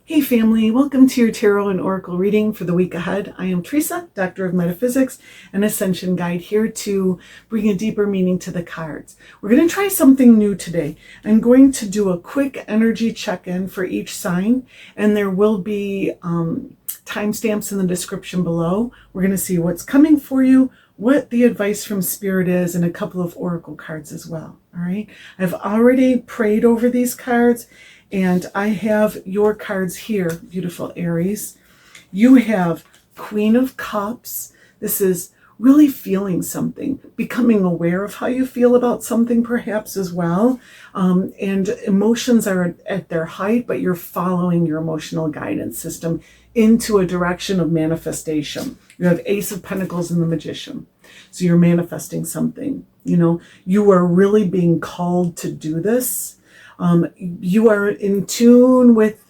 Hey family, welcome to your Tarot and Oracle reading for the week ahead. I am Teresa, Doctor of Metaphysics and Ascension Guide, here to bring a deeper meaning to the cards. We're going to try something new today. I'm going to do a quick energy check-in for each sign, and there will be timestamps in the description below. We're going to see what's coming for you, what the advice from Spirit is, and a couple of Oracle cards as well. All right. I've already prayed over these cards, and I have your cards here, beautiful Aries. You have Queen of Cups. This is really feeling something, becoming aware of how you feel about something perhaps as well. And emotions are at their height, but you're following your emotional guidance system into a direction of manifestation. You have Ace of Pentacles and the Magician. So you're manifesting something. You know, you are really being called to do this. You are in tune with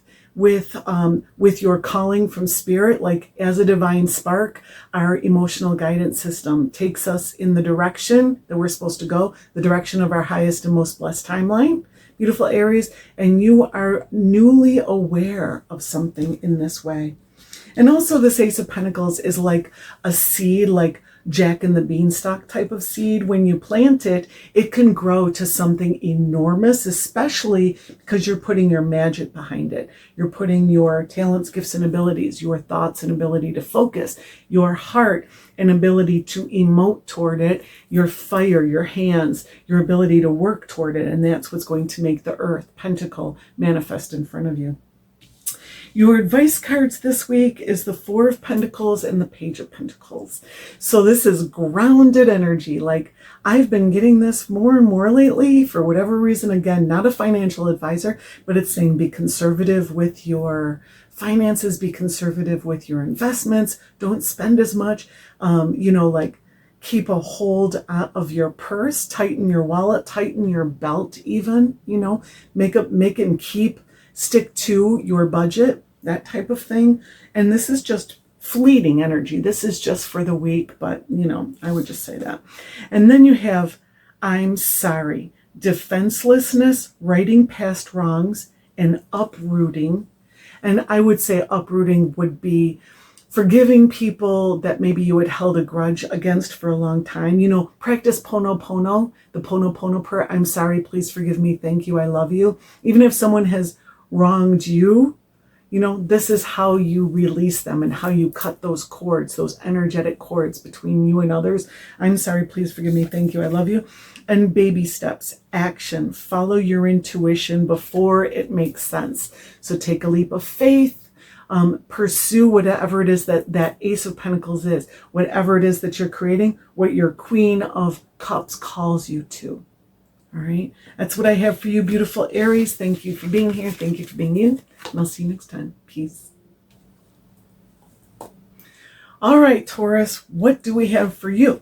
your calling from Spirit. Like, as a divine spark, our emotional guidance system takes us in the direction that we're supposed to go, the direction of our highest and most blessed timeline, beautiful Aries, and you are newly aware of something in this way. And also this Ace of Pentacles is like a seed, like Jack and the Beanstalk type of seed. When you plant it, it can grow to something enormous, especially because you're putting your magic behind it. You're putting your talents, gifts, and abilities, your thoughts and ability to focus, your heart and ability to emote toward it, your fire, your hands, your ability to work toward it. And that's what's going to make the Earth Pentacle manifest in front of you. Your advice cards this week is the Four of Pentacles and the Page of Pentacles. So this is grounded energy. Like, I've been getting this more and more lately for whatever reason. Again, not a financial advisor, but it's saying be conservative with your finances, be conservative with your investments. Don't spend as much. Like, keep a hold of your purse, tighten your wallet, tighten your belt even, make and stick to your budget, that type of thing. And this is just fleeting energy. This is just for the week, but I would just say that. And then you have I'm sorry, defenselessness, righting past wrongs, and uprooting. And I would say uprooting would be forgiving people that maybe you had held a grudge against for a long time. Practice Ponopono, the Ponopono prayer. I'm sorry, please forgive me, thank you, I love you. Even if someone has wronged you, this is how you release them and how you cut those cords, those energetic cords between you and others. I'm sorry, please forgive me, thank you, I love you. And baby steps, action, follow your intuition before it makes sense. So take a leap of faith, pursue whatever it is that Ace of Pentacles is, whatever it is that you're creating, what your Queen of Cups calls you to. All right, that's what I have for you, beautiful Aries. Thank you for being here. Thank you for being you. And I'll see you next time. Peace. All right, Taurus, what do we have for you?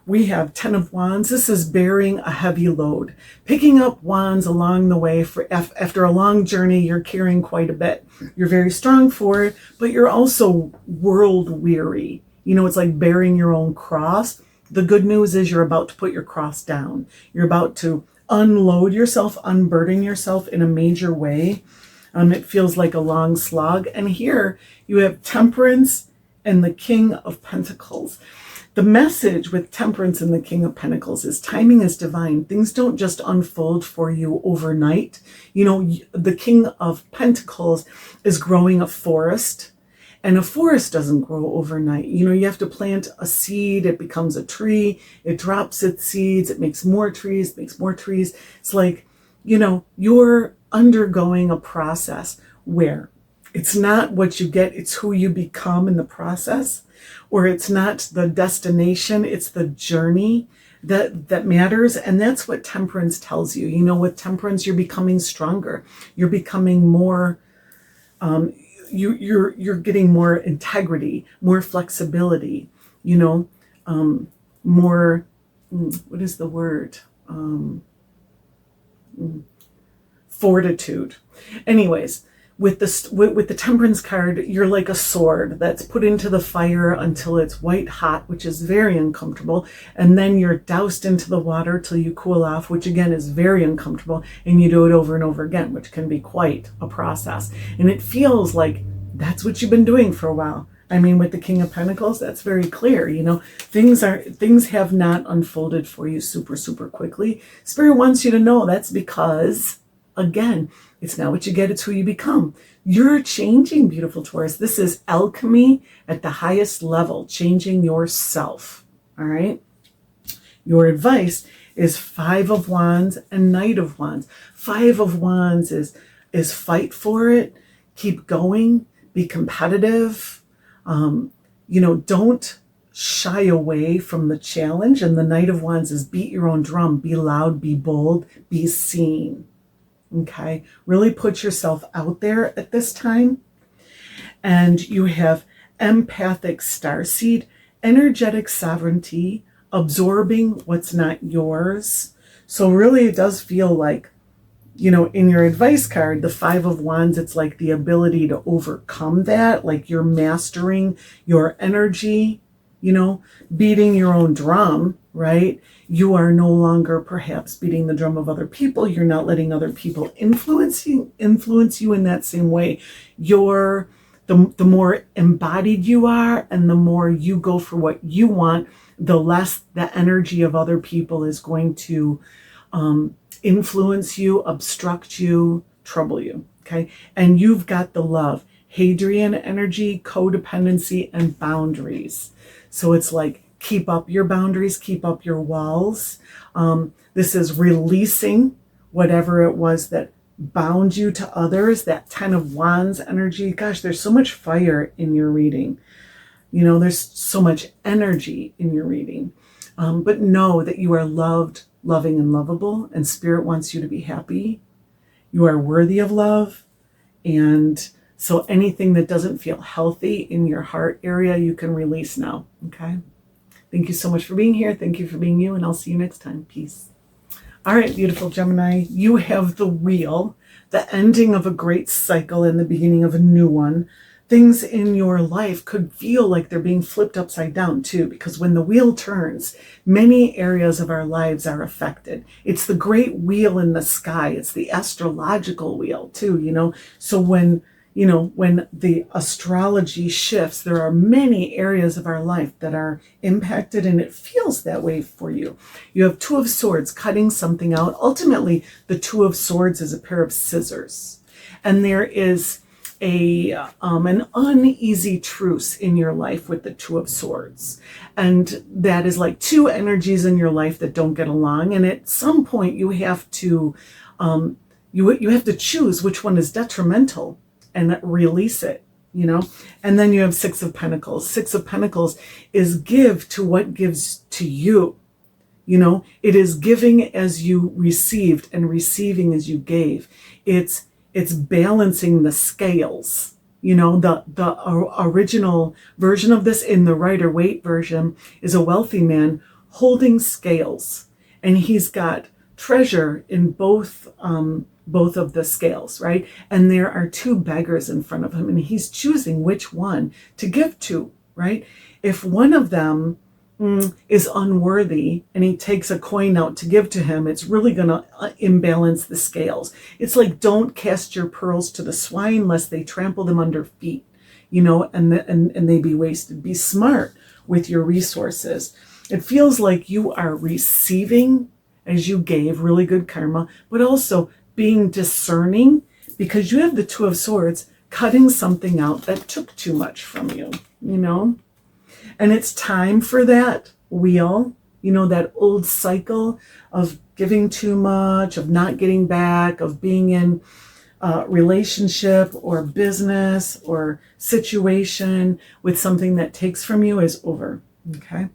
We have 10 of Wands. This is bearing a heavy load. Picking up wands along the way. After a long journey, you're carrying quite a bit. You're very strong for it, but you're also world weary. It's like bearing your own cross. The good news is you're about to put your cross down. You're about to unload yourself, unburden yourself in a major way. It feels like a long slog. And here you have Temperance and the King of Pentacles. The message with Temperance and the King of Pentacles is timing is divine. Things don't just unfold for you overnight. The King of Pentacles is growing a forest. And a forest doesn't grow overnight. You have to plant a seed, it becomes a tree, it drops its seeds, it makes more trees, makes more trees. It's like, you're undergoing a process where it's not what you get, it's who you become in the process. Or it's not the destination, it's the journey that matters. And that's what Temperance tells you. With Temperance, you're becoming stronger. You're becoming more... You're getting more integrity, more flexibility, more, what is the word? Fortitude. Anyways, with the Temperance card, you're like a sword that's put into the fire until it's white hot, which is very uncomfortable. And then you're doused into the water till you cool off, which again is very uncomfortable. And you do it over and over again, which can be quite a process. And it feels like that's what you've been doing for a while. I mean, with the King of Pentacles, that's very clear. You know, things have not unfolded for you super, super quickly. Spirit wants you to know that's because, again, it's not what you get, it's who you become. You're changing, beautiful Taurus. This is alchemy at the highest level, changing yourself. All right. Your advice is 5 of Wands and Knight of Wands. 5 of Wands is fight for it, keep going, be competitive. You know, don't shy away from the challenge. And the Knight of Wands is beat your own drum, be loud, be bold, be seen. Okay, really put yourself out there at this time. And you have empathic starseed, energetic sovereignty, absorbing what's not yours. So really it does feel like, you know, in your advice card, the 5 of Wands, it's like the ability to overcome that, like you're mastering your energy, you know, beating your own drum, right? You are no longer perhaps beating the drum of other people. You're not letting other people influence you in that same way. You're the more embodied you are, and the more you go for what you want, the less the energy of other people is going to influence you, obstruct you, trouble you. Okay. And you've got the love, Hadrian energy, codependency, and boundaries. So it's like, keep up your boundaries, keep up your walls. This is releasing whatever it was that bound you to others, that 10 of Wands energy. Gosh, there's so much fire in your reading. You know, there's so much energy in your reading. But know that you are loved, loving, and lovable, and Spirit wants you to be happy. You are worthy of love. And so anything that doesn't feel healthy in your heart area, you can release now. Okay. Thank you so much for being here. Thank you for being you, and I'll see you next time. Peace. All right, beautiful Gemini, you have the wheel, the ending of a great cycle and the beginning of a new one. Things in your life could feel like they're being flipped upside down too, because when the wheel turns, many areas of our lives are affected. It's the great wheel in the sky. It's the astrological wheel too, you know. So when the astrology shifts, there are many areas of our life that are impacted, and it feels that way for you. You have 2 of Swords cutting something out. Ultimately, the 2 of Swords is a pair of scissors. And there is an uneasy truce in your life with the 2 of Swords. And that is like 2 energies in your life that don't get along. And at some point you have to, you have to choose which one is detrimental and release it, you know. And then you have 6 of Pentacles. 6 of Pentacles is give to what gives to you. You know, it is giving as you received and receiving as you gave. It's balancing the scales. You know, the original version of this in the Rider-Waite version is a wealthy man holding scales, and he's got treasure in both of the scales, right? And there are 2 beggars in front of him, and he's choosing which one to give to, right? If one of them is unworthy and he takes a coin out to give to him, it's really going to imbalance the scales. It's like, don't cast your pearls to the swine lest they trample them under feet, you know, and they be wasted. Be smart with your resources. It feels like you are receiving as you gave, really good karma, but also being discerning, because you have the 2 of Swords cutting something out that took too much from you, you know. And it's time for that wheel, you know, that old cycle of giving too much, of not getting back, of being in a relationship or business or situation with something that takes from you is over, okay?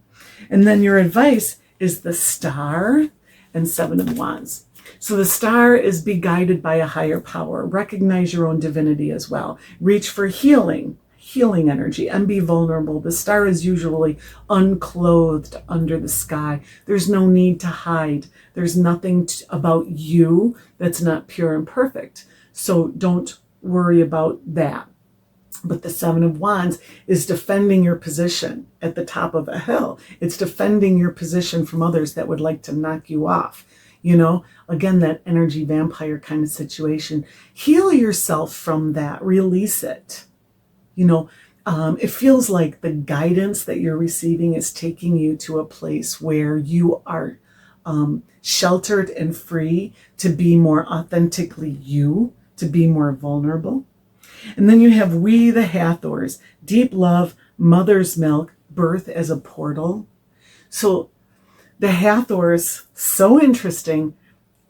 And then your advice is the Star and 7 of Wands. So the Star is be guided by a higher power. Recognize your own divinity as well. Reach for healing energy, and be vulnerable. The Star is usually unclothed under the sky. There's no need to hide. There's nothing about you that's not pure and perfect. So don't worry about that. But the Seven of Wands is defending your position at the top of a hill. It's defending your position from others that would like to knock you off. Again, that energy vampire kind of situation. Heal yourself from that. Release it. It feels like the guidance that you're receiving is taking you to a place where you are sheltered and free to be more authentically you, to be more vulnerable. And then you have We the Hathors, deep love, mother's milk, birth as a portal. So the Hathors, so interesting.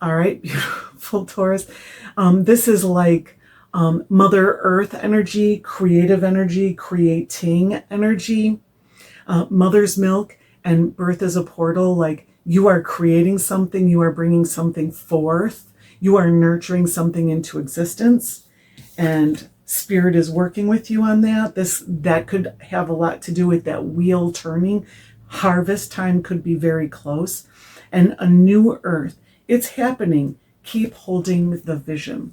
All right, beautiful Taurus. This is like Mother Earth energy, creative energy, creating energy, mother's milk and birth as a portal. Like you are creating something, you are bringing something forth, you are nurturing something into existence. And Spirit is working with you on that. That could have a lot to do with that wheel turning. Harvest time could be very close. And a new earth. It's happening. Keep holding the vision.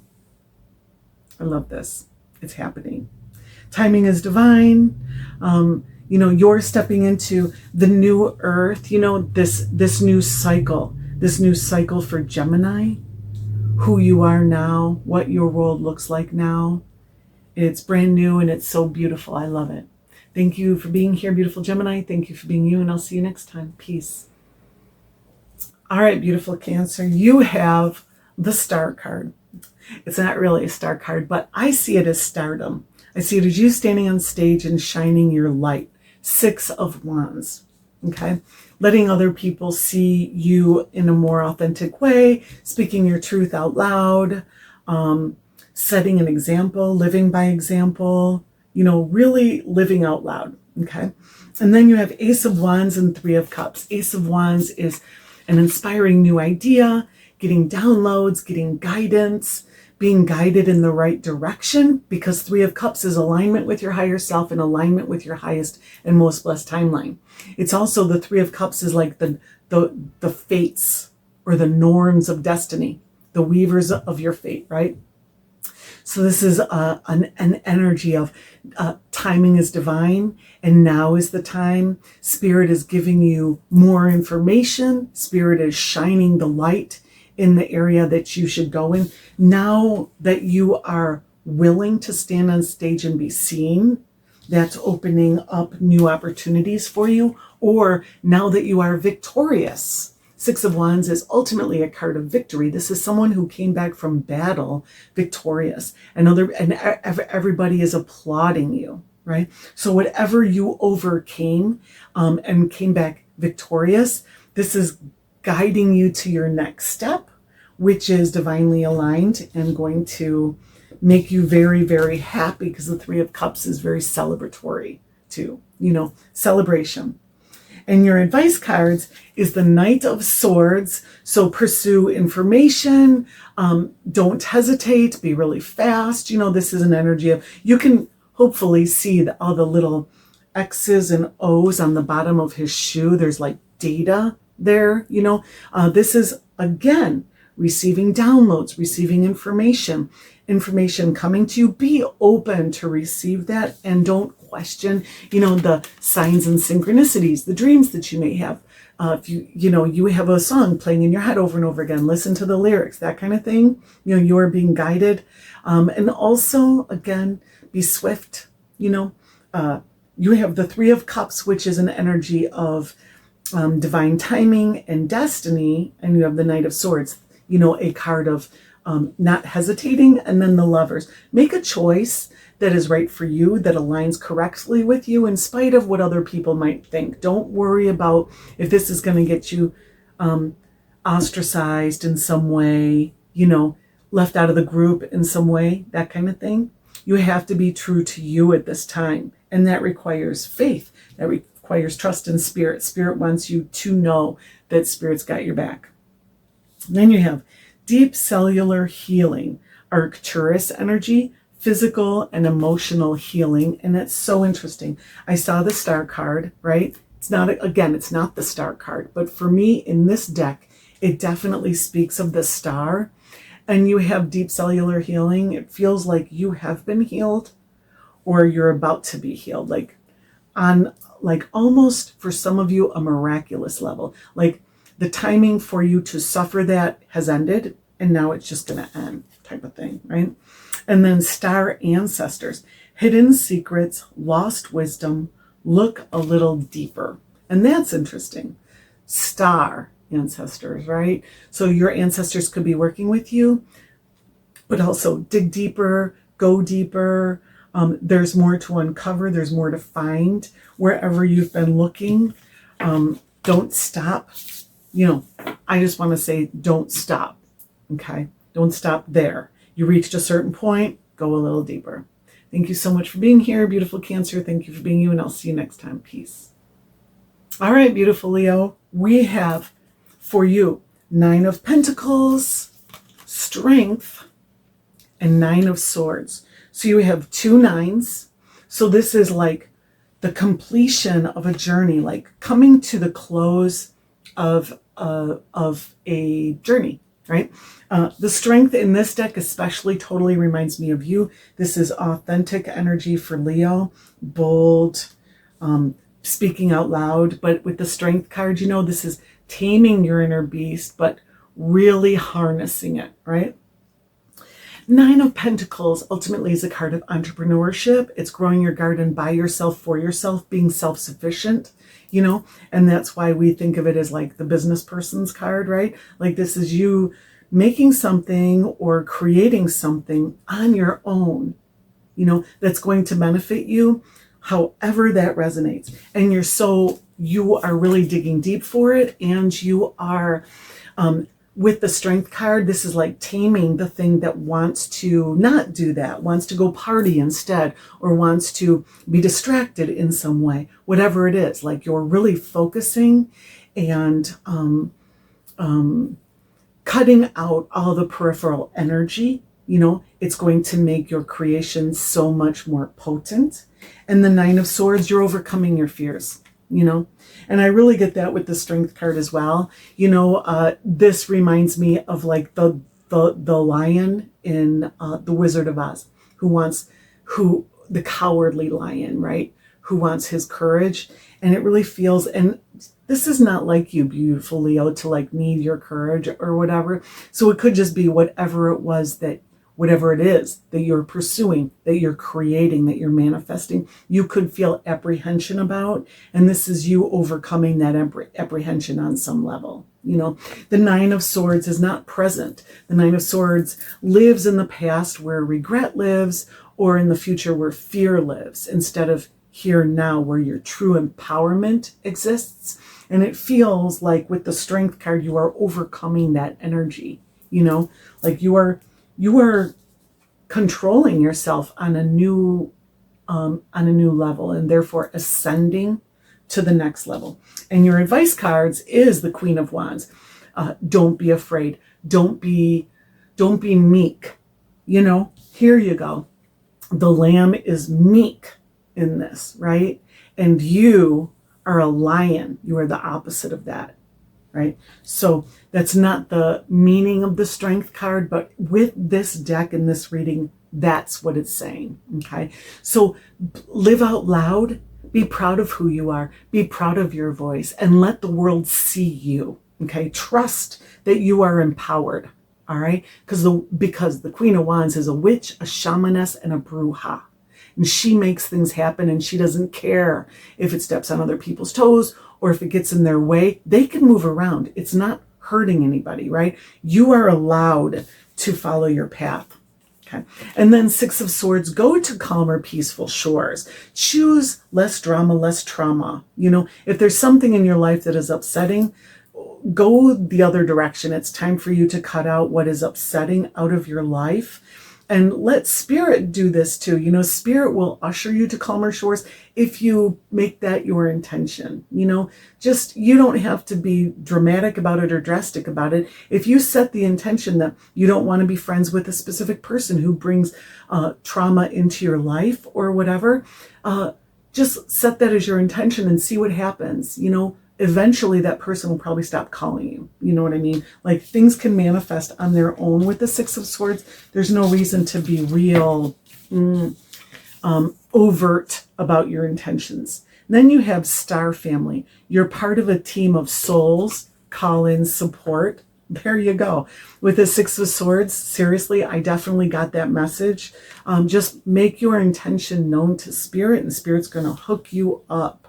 I love this. It's happening. Timing is divine. You're stepping into the new earth. This new cycle for Gemini. Who you are now, what your world looks like now. It's brand new and it's so beautiful. I love it. Thank you for being here, beautiful Gemini. Thank you for being you, and I'll see you next time. Peace. All right, beautiful Cancer. You have the Star card. It's not really a star card, but I see it as stardom. I see it as you standing on stage and shining your light. Six of Wands. Okay? Letting other people see you in a more authentic way, speaking your truth out loud, setting an example, living by example, really living out loud. Okay? And then you have Ace of Wands and Three of Cups. Ace of Wands is an inspiring new idea, getting downloads, getting guidance, being guided in the right direction, because Three of Cups is alignment with your higher self and alignment with your highest and most blessed timeline. It's also, the Three of Cups is like the fates or the norms of destiny, the weavers of your fate, right? So this is an energy of timing is divine, and now is the time. Spirit is giving you more information. Spirit is shining the light in the area that you should go in. Now that you are willing to stand on stage and be seen, that's opening up new opportunities for you. Or now that you are victorious. Six of Wands is ultimately a card of victory. This is someone who came back from battle victorious, and everybody is applauding you, right? So whatever you overcame and came back victorious, this is guiding you to your next step, which is divinely aligned and going to make you very, very happy, because the Three of Cups is very celebratory too, celebration. And your advice cards is the Knight of Swords. So pursue information. Don't hesitate. Be really fast. This is an energy of, you can hopefully see all the little X's and O's on the bottom of his shoe. There's like data there. This is, again, receiving downloads, receiving information coming to you. Be open to receive that, and don't question, the signs and synchronicities, the dreams that you may have. If you have a song playing in your head over and over again, listen to the lyrics, that kind of thing. You are being guided. And also, again, be swift. You have the Three of Cups, which is an energy of divine timing and destiny. And you have the Knight of Swords, a card of not hesitating. And then the Lovers. Make a choice that is right for you, that aligns correctly with you, in spite of what other people might think. Don't worry about if this is going to get you ostracized in some way, left out of the group in some way, that kind of thing. You have to be true to you at this time. And that requires faith. That requires trust in Spirit. Spirit wants you to know that Spirit's got your back. And then you have deep cellular healing, Arcturus energy, physical and emotional healing. And it's so interesting. I saw the Star card, right? It's not the Star card, but for me in this deck, it definitely speaks of the star. and you have deep cellular healing, it feels like you have been healed or you're about to be healed, like on like almost for some of you a miraculous level. Like the timing for you to suffer that has ended and now it's just going to end type of thing, right? And then star ancestors, hidden secrets, lost wisdom, look a little deeper. And that's interesting. Star ancestors, right? So your ancestors could be working with you, but also dig deeper, go deeper. There's more to uncover. There's more to find wherever you've been looking. Don't stop. I just want to say, don't stop. Okay. Don't stop there. You reached a certain point, go a little deeper. Thank you so much for being here, beautiful Cancer. Thank you for being you, and I'll see you next time. Peace. All right, beautiful Leo, we have for you 9 of Pentacles, Strength, and 9 of Swords. So you have 2 9s. So this is like the completion of a journey, like coming to the close of a journey, right? The Strength in this deck especially totally reminds me of you. This is authentic energy for Leo, bold, speaking out loud. But with the Strength card, this is taming your inner beast, but really harnessing it, right? 9 of Pentacles ultimately is a card of entrepreneurship. It's growing your garden by yourself, for yourself, being self-sufficient, and that's why we think of it as like the business person's card, right? Like this is you making something or creating something on your own, that's going to benefit you, however that resonates. And you are really digging deep for it, and you are, with the Strength card, this is like taming the thing that wants to not do that, wants to go party instead, or wants to be distracted in some way, whatever it is. Like you're really focusing and cutting out all the peripheral energy. It's going to make your creation so much more potent. And the 9 of Swords, you're overcoming your fears. And I really get that with the Strength card as well. This reminds me of like the lion in the Wizard of Oz, the cowardly lion, right? Who wants his courage. And it really feels, and this is not like you, beautiful Leo, to like need your courage or whatever. So it could just be whatever it is that you're pursuing, that you're creating, that you're manifesting, you could feel apprehension about. And this is you overcoming that apprehension on some level. The 9 of Swords is not present. The 9 of Swords lives in the past where regret lives, or in the future where fear lives, instead of here now where your true empowerment exists. And it feels like with the Strength card, you are overcoming that energy, like you are controlling yourself on a new level, and therefore ascending to the next level. And your advice cards is the Queen of Wands. Don't be afraid. Don't be meek. Here you go. The Lamb is meek in this, right? And you are a lion. You are the opposite of that. Right? So that's not the meaning of the Strength card, but with this deck and this reading, that's what it's saying. Okay. So live out loud, be proud of who you are, be proud of your voice, and let the world see you. Okay. Trust that you are empowered. All right. Because the Queen of Wands is a witch, a shamaness, and a bruja. And she makes things happen, and she doesn't care if it steps on other people's toes or if it gets in their way. They can move around. It's not hurting anybody, right? You are allowed to follow your path. Okay. And then 6 of Swords, go to calmer, peaceful shores. Choose less drama, less trauma. If there's something in your life that is upsetting, go the other direction. It's time for you to cut out what is upsetting out of your life. And let Spirit do this too. Spirit will usher you to calmer shores if you make that your intention. You don't have to be dramatic about it or drastic about it. If you set the intention that you don't want to be friends with a specific person who brings trauma into your life or whatever, just set that as your intention and see what happens. eventually that person will probably stop calling you. You know what I mean? Like, things can manifest on their own with the Six of Swords. There's no reason to be real overt about your intentions. Then you have Star Family. You're part of a team of souls, call-ins, support. There you go. With the Six of Swords, seriously, I definitely got that message. Just make your intention known to Spirit, and Spirit's going to hook you up.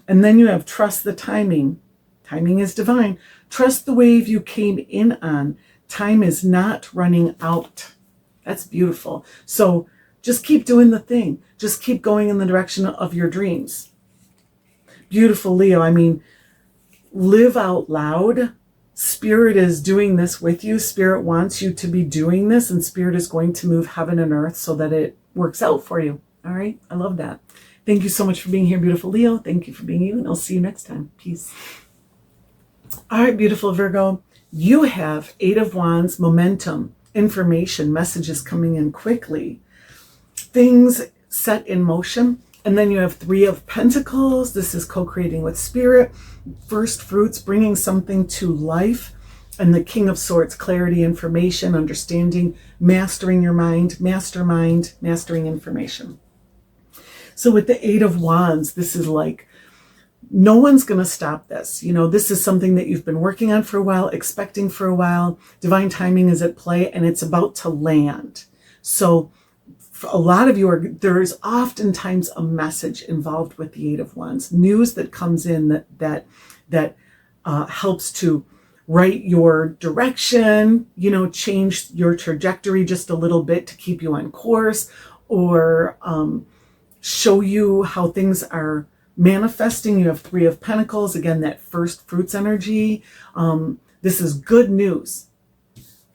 And then you have Trust the Timing. Timing is divine. Trust the wave you came in on. Time is not running out. That's beautiful. So just keep doing the thing. Just keep going in the direction of your dreams. Beautiful, Leo. I mean, live out loud. Spirit is doing this with you. Spirit wants you to be doing this, and Spirit is going to move heaven and earth so that it works out for you. All right? I love that. Thank you so much for being here, beautiful Leo. Thank you for being you, and I'll see you next time. Peace. All right, beautiful Virgo. You have Eight of Wands, momentum, information, messages coming in quickly, things set in motion. And then you have Three of Pentacles. This is co-creating with Spirit, first fruits, bringing something to life. And the King of Swords, clarity, information, understanding, mastering your mind, mastermind, mastering information. So with the Eight of Wands, this is like, no one's going to stop this. You know, this is something that you've been working on for a while, expecting for a while. Divine timing is at play, and it's about to land. So for a lot of you, there is oftentimes a message involved with the Eight of Wands, news that comes in that helps to right your direction, you know, change your trajectory just a little bit to keep you on course, or show you how things are manifesting. You have Three of Pentacles, again, that first fruits energy. This is good news.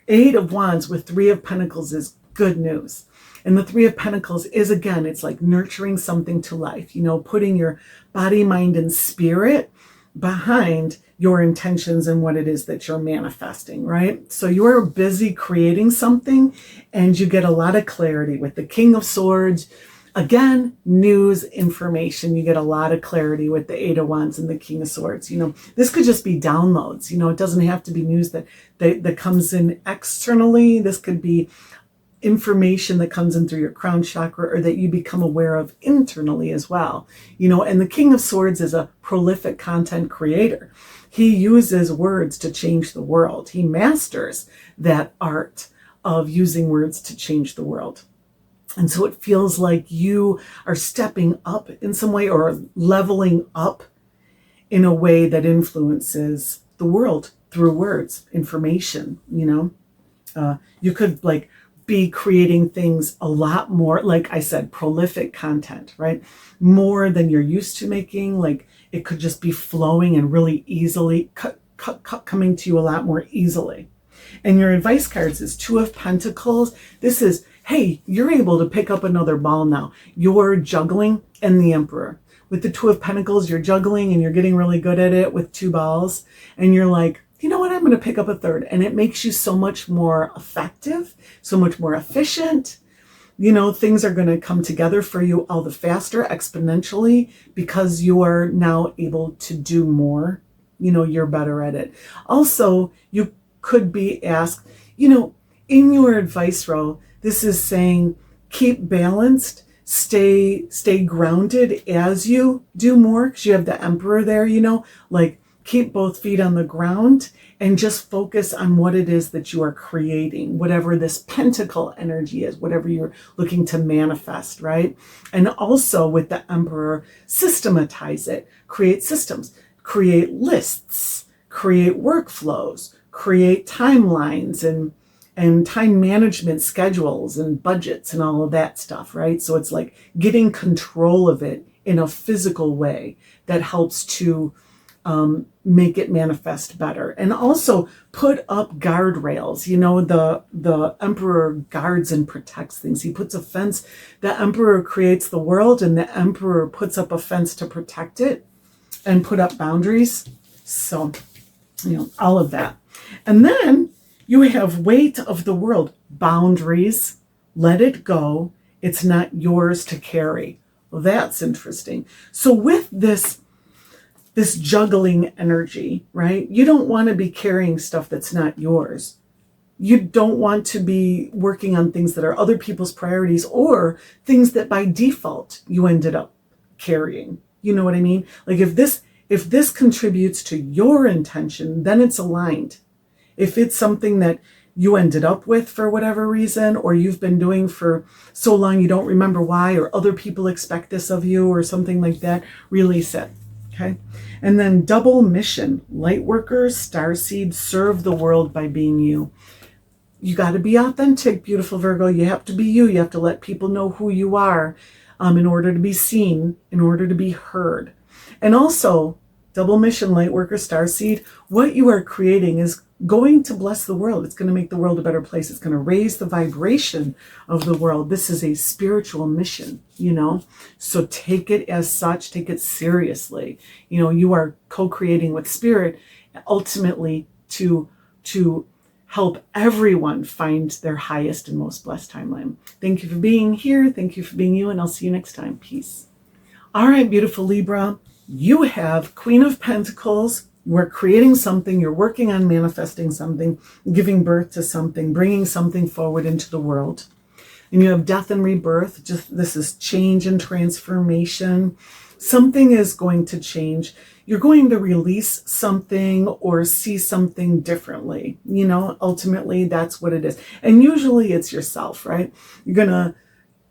Eight of Wands with Three of Pentacles is good news. And the Three of Pentacles is, again, it's like nurturing something to life, you know, putting your body, mind, and spirit behind your intentions and what it is that you're manifesting, right? So you're busy creating something, and you get a lot of clarity with the King of Swords. Again, news, information. You get a lot of clarity with the Eight of Wands and the King of Swords. You know, this could just be downloads. You know, it doesn't have to be news that comes in externally. This could be information that comes in through your crown chakra, or that you become aware of internally as well. You know, and the King of Swords is a prolific content creator. He uses words to change the world. He masters that art of using words to change the world. And so it feels like you are stepping up in some way, or leveling up in a way that influences the world through words, information, you know. You could like be creating things a lot more, like I said, prolific content, right? More than you're used to making. Like, it could just be flowing and really easily coming to you a lot more easily. And your advice cards is Two of Pentacles. This is, hey, you're able to pick up another ball now. You're juggling, and the Emperor. With the Two of Pentacles, you're juggling and you're getting really good at it with two balls. And you're like, you know what, I'm going to pick up a third. And it makes you so much more effective, so much more efficient. You know, things are going to come together for you all the faster, exponentially, because you are now able to do more. You know, you're better at it. Also, you could be asked, you know, in your advice row, this is saying keep balanced, stay grounded as you do more, because you have the Emperor there, you know, like keep both feet on the ground and just focus on what it is that you are creating, whatever this pentacle energy is, whatever you're looking to manifest, right? And also with the Emperor, systematize it, create systems, create lists, create workflows, create timelines and time management schedules and budgets and all of that stuff, right? So it's like getting control of it in a physical way that helps to make it manifest better. And also put up guardrails. You know, the Emperor guards and protects things. He puts a fence. The Emperor creates the world, and the Emperor puts up a fence to protect it and put up boundaries. So, you know, all of that. And then you have weight of the world, boundaries, let it go. It's not yours to carry. Well, that's interesting. So with this this juggling energy, right? You don't want to be carrying stuff that's not yours. You don't want to be working on things that are other people's priorities or things that by default you ended up carrying. You know what I mean? Like if this contributes to your intention, then it's aligned. If it's something that you ended up with for whatever reason, or you've been doing for so long you don't remember why, or other people expect this of you or something like that, release it. Okay. And then double mission, light workers, starseed, serve the world by being you. You got to be authentic, beautiful Virgo. You have to be you. You have to let people know who you are in order to be seen, in order to be heard. And also, double mission, light worker, starseed, what you are creating is going to bless the world. It's going to make the world a better place. It's going to raise the vibration of the world. This is a spiritual mission, you know? So take it as such, take it seriously. You know, you are co-creating with spirit ultimately to help everyone find their highest and most blessed timeline. Thank you for being here. Thank you for being you, and I'll see you next time. Peace. All right, beautiful Libra, you have Queen of Pentacles. You are creating something. You're working on manifesting something, giving birth to something, bringing something forward into the world. And you have Death and Rebirth. Just this is change and transformation. Something is going to change. You're going to release something or see something differently. You know, ultimately, that's what it is. And usually it's yourself, right? You're going to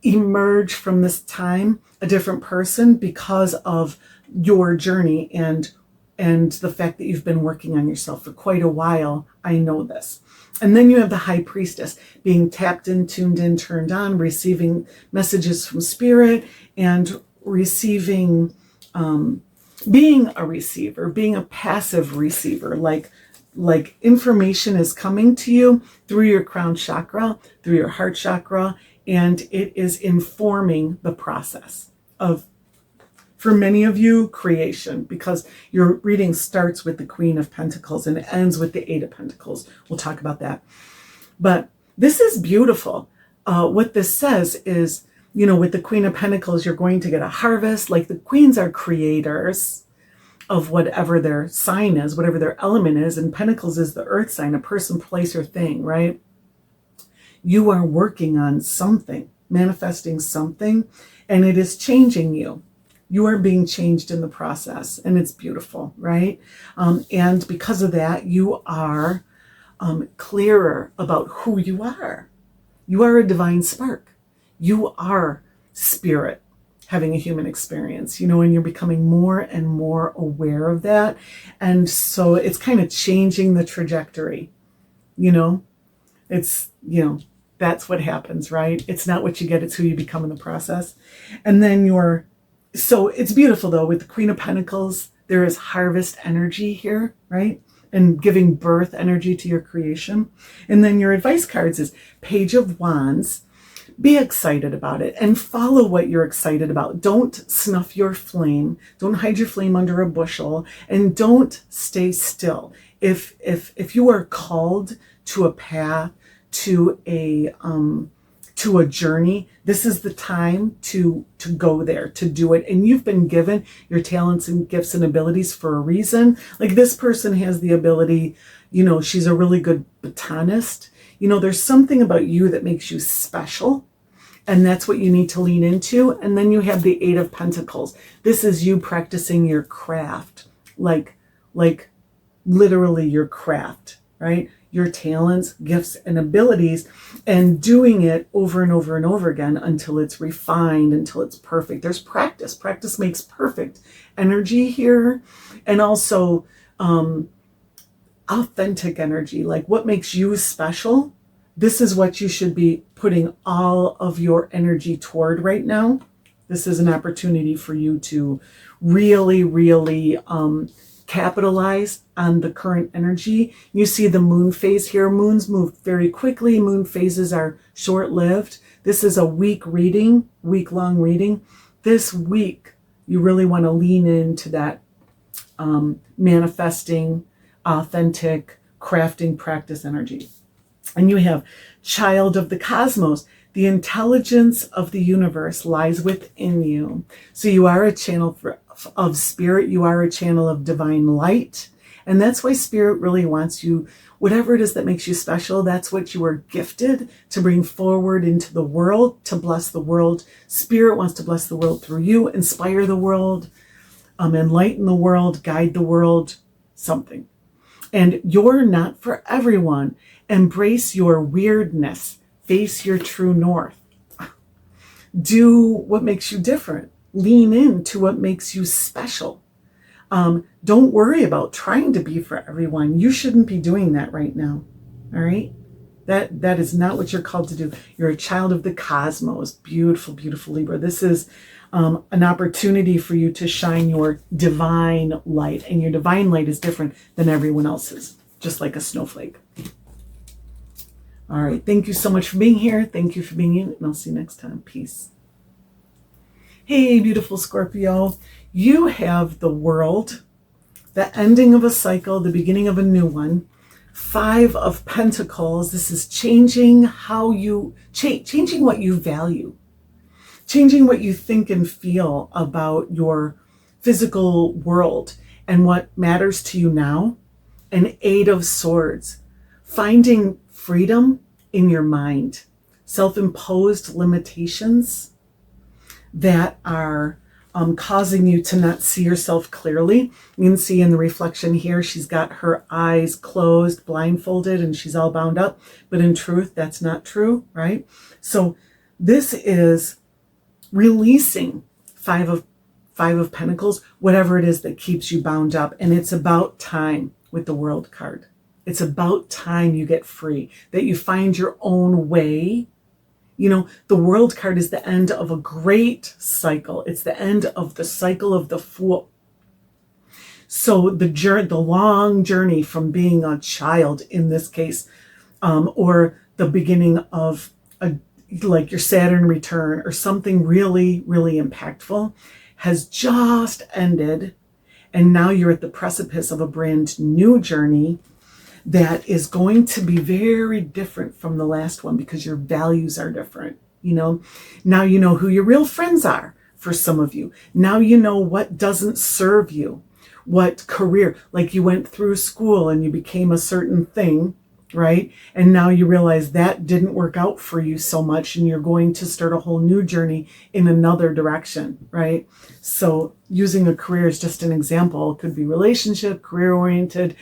emerge from this time a different person because of your journey and the fact that you've been working on yourself for quite a while. I know this. And then you have the High Priestess, being tapped in, tuned in, turned on, receiving messages from spirit and receiving, being a receiver, being a passive receiver, like information is coming to you through your crown chakra, through your heart chakra, and it is informing the process of, for many of you, creation, because your reading starts with the Queen of Pentacles and it ends with the Eight of Pentacles. We'll talk about that. But this is beautiful. What this says is, you know, with the Queen of Pentacles, you're going to get a harvest. Like the queens are creators of whatever their sign is, whatever their element is. And Pentacles is the earth sign, a person, place, or thing, right? You are working on something, manifesting something, and it is changing you. You are being changed in the process, and it's beautiful, right? And because of that, you are clearer about who you are. You are a divine spark. You are spirit having a human experience, you know, and you're becoming more and more aware of that. And so it's kind of changing the trajectory, you know? It's, you know, that's what happens, right? It's not what you get, it's who you become in the process. And then so it's beautiful though, with the Queen of Pentacles, there is harvest energy here, right? And giving birth energy to your creation. And then your advice cards is Page of Wands. Be excited about it and follow what you're excited about. Don't snuff your flame. Don't hide your flame under a bushel, and don't stay still. If you are called to a path, to a journey, this is the time to go there, to do it. And you've been given your talents and gifts and abilities for a reason. Like this person has the ability, you know, she's a really good botanist. You know, there's something about you that makes you special, and that's what you need to lean into. And then you have the Eight of Pentacles. This is you practicing your craft, like literally your craft, right? Your talents, gifts, and abilities, and doing it over and over and over again until it's refined, until it's perfect. There's practice. Practice makes perfect energy here. And also authentic energy, like what makes you special. This is what you should be putting all of your energy toward right now. This is an opportunity for you to really, really capitalize on the current energy. You see the moon phase here. Moons move very quickly. Moon phases are short-lived. This is a week reading, week-long reading. This week, you really want to lean into that manifesting, authentic, crafting practice energy. And you have Child of the Cosmos. The intelligence of the universe lies within you. So you are a channel of spirit. You are a channel of divine light. And that's why spirit really wants you, whatever it is that makes you special, that's what you are gifted to bring forward into the world, to bless the world. Spirit wants to bless the world through you, inspire the world, enlighten the world, guide the world, something. And you're not for everyone. Embrace your weirdness. Face your true north. Do what makes you different. Lean into what makes you special. Don't worry about trying to be for everyone. You shouldn't be doing that right now. All right? That is not what you're called to do. You're a child of the cosmos. Beautiful, beautiful Libra. This is an opportunity for you to shine your divine light. And your divine light is different than everyone else's, just like a snowflake. All right. Thank you so much for being here. Thank you for being in, and I'll see you next time. Peace. Hey, beautiful Scorpio. You have the World, the ending of a cycle, the beginning of a new one. 5 of Pentacles. This is changing how you, changing what you value. Changing what you think and feel about your physical world and what matters to you now. An 8 of Swords. Finding freedom in your mind. Self-imposed limitations that are causing you to not see yourself clearly. You can see in the reflection here, she's got her eyes closed, blindfolded, and she's all bound up. But in truth, that's not true, right? So this is releasing 5 of Pentacles, whatever it is that keeps you bound up. And it's about time with the World card. It's about time you get free, that you find your own way. You know, the World card is the end of a great cycle. It's the end of the cycle of the Fool. So the long journey from being a child in this case, or the beginning of like your Saturn return or something really, really impactful has just ended. And now you're at the precipice of a brand new journey that is going to be very different from the last one because your values are different. You know, now you know who your real friends are for some of you. Now you know what doesn't serve you, what career, like you went through school and you became a certain thing, right? And now you realize that didn't work out for you so much and you're going to start a whole new journey in another direction, right? So using a career is just an example. It could be relationship, career-oriented,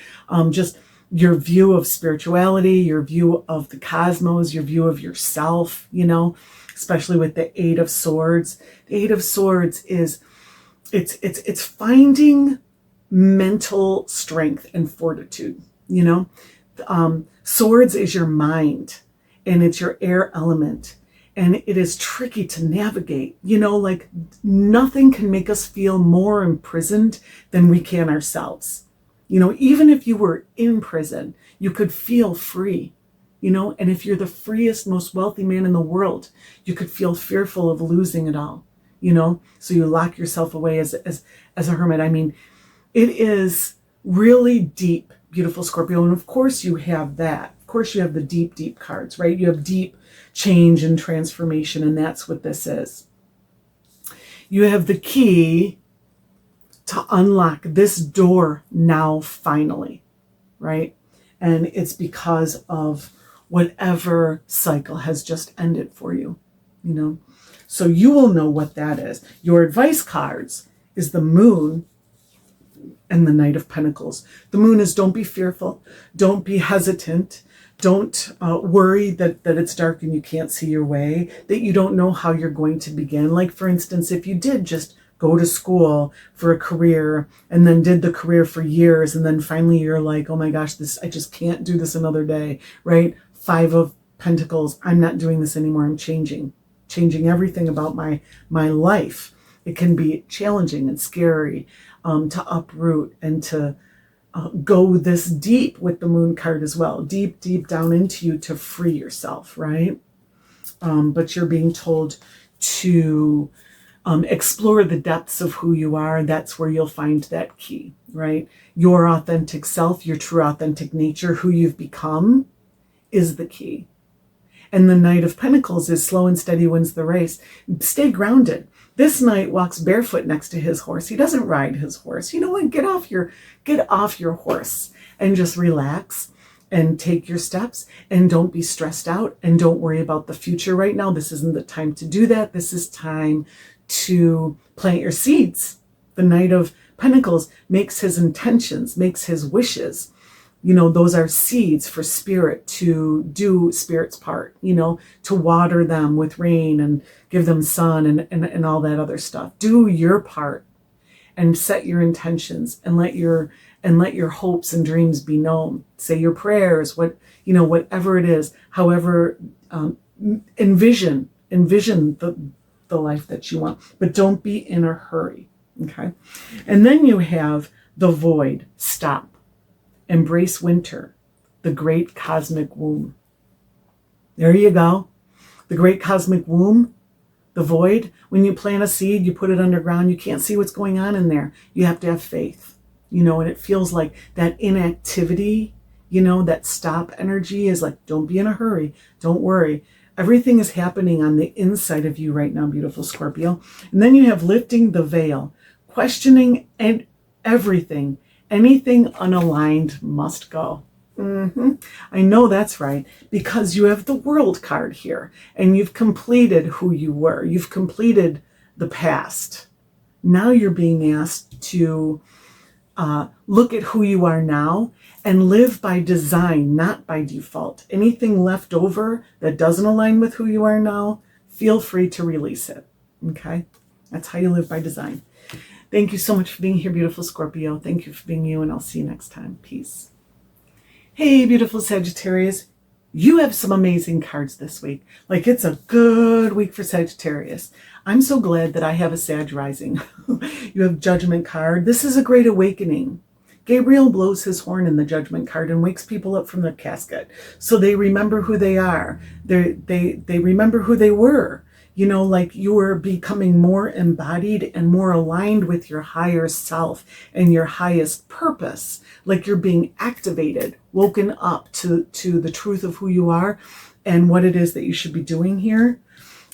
just your view of spirituality, your view of the cosmos, your view of yourself, you know, especially with the 8 of Swords. The 8 of Swords is, it's finding mental strength and fortitude, you know. Swords is your mind and it's your air element. And it is tricky to navigate, you know, like nothing can make us feel more imprisoned than we can ourselves. You know, even if you were in prison, you could feel free, you know, and if you're the freest, most wealthy man in the world, you could feel fearful of losing it all, you know, so you lock yourself away as a hermit. I mean, it is really deep, beautiful Scorpio. And of course you have that. Of course you have the deep, deep cards, right? You have deep change and transformation, and that's what this is. You have the key to unlock this door now, finally, right? And it's because of whatever cycle has just ended for you, you know? So you will know what that is. Your advice cards is the Moon and the Knight of Pentacles. The Moon is don't be fearful. Don't be hesitant. Don't worry that it's dark and you can't see your way, that you don't know how you're going to begin. Like, for instance, if you did just go to school for a career and then did the career for years and then finally you're like, oh my gosh, I just can't do this another day, right? 5 of Pentacles, I'm not doing this anymore. I'm changing everything about my life. It can be challenging and scary to uproot and to go this deep with the Moon card as well, deep, deep down into you to free yourself, right? But you're being told to explore the depths of who you are. That's where you'll find that key, right? Your authentic self, your true authentic nature, who you've become is the key. And the Knight of Pentacles is slow and steady wins the race. Stay grounded. This knight walks barefoot next to his horse. He doesn't ride his horse. You know what? Get off your horse and just relax and take your steps, and don't be stressed out, and don't worry about the future right now. This isn't the time to do that. This is time to plant your seeds. The Knight of Pentacles makes his intentions, makes his wishes. You know, those are seeds for spirit to do spirit's part, you know, to water them with rain and give them sun and all that other stuff. Do your part and set your intentions, and let your hopes and dreams be known. Say your prayers, whatever it is, however, envision the life that you want, but don't be in a hurry. Okay. And then you have the void. Stop. Embrace winter, the great cosmic womb. There you go. The great cosmic womb, the void. When you plant a seed, you put it underground. You can't see what's going on in there. You have to have faith, and it feels like that inactivity, that stop energy is like, don't be in a hurry. Don't worry. Everything is happening on the inside of you right now, beautiful Scorpio. And then you have lifting the veil, questioning and everything. Anything unaligned must go. I know that's right, because you have the World card here, and you've completed who you were. You've completed the past. Now you're being asked to look at who you are now and live by design, not by default. Anything left over that doesn't align with who you are now, feel free to release it. Okay? That's how you live by design. Thank you so much for being here, beautiful Scorpio. Thank you for being you, and I'll see you next time. Peace. Hey, beautiful Sagittarius. You have some amazing cards this week. Like, it's a good week for Sagittarius. I'm so glad that I have a Sag rising. You have Judgment card. This is a great awakening. Gabriel blows his horn in the Judgment card and wakes people up from their casket. So they remember who they are. They remember who they were. Like you are becoming more embodied and more aligned with your higher self and your highest purpose. Like you're being activated, woken up to the truth of who you are and what it is that you should be doing here.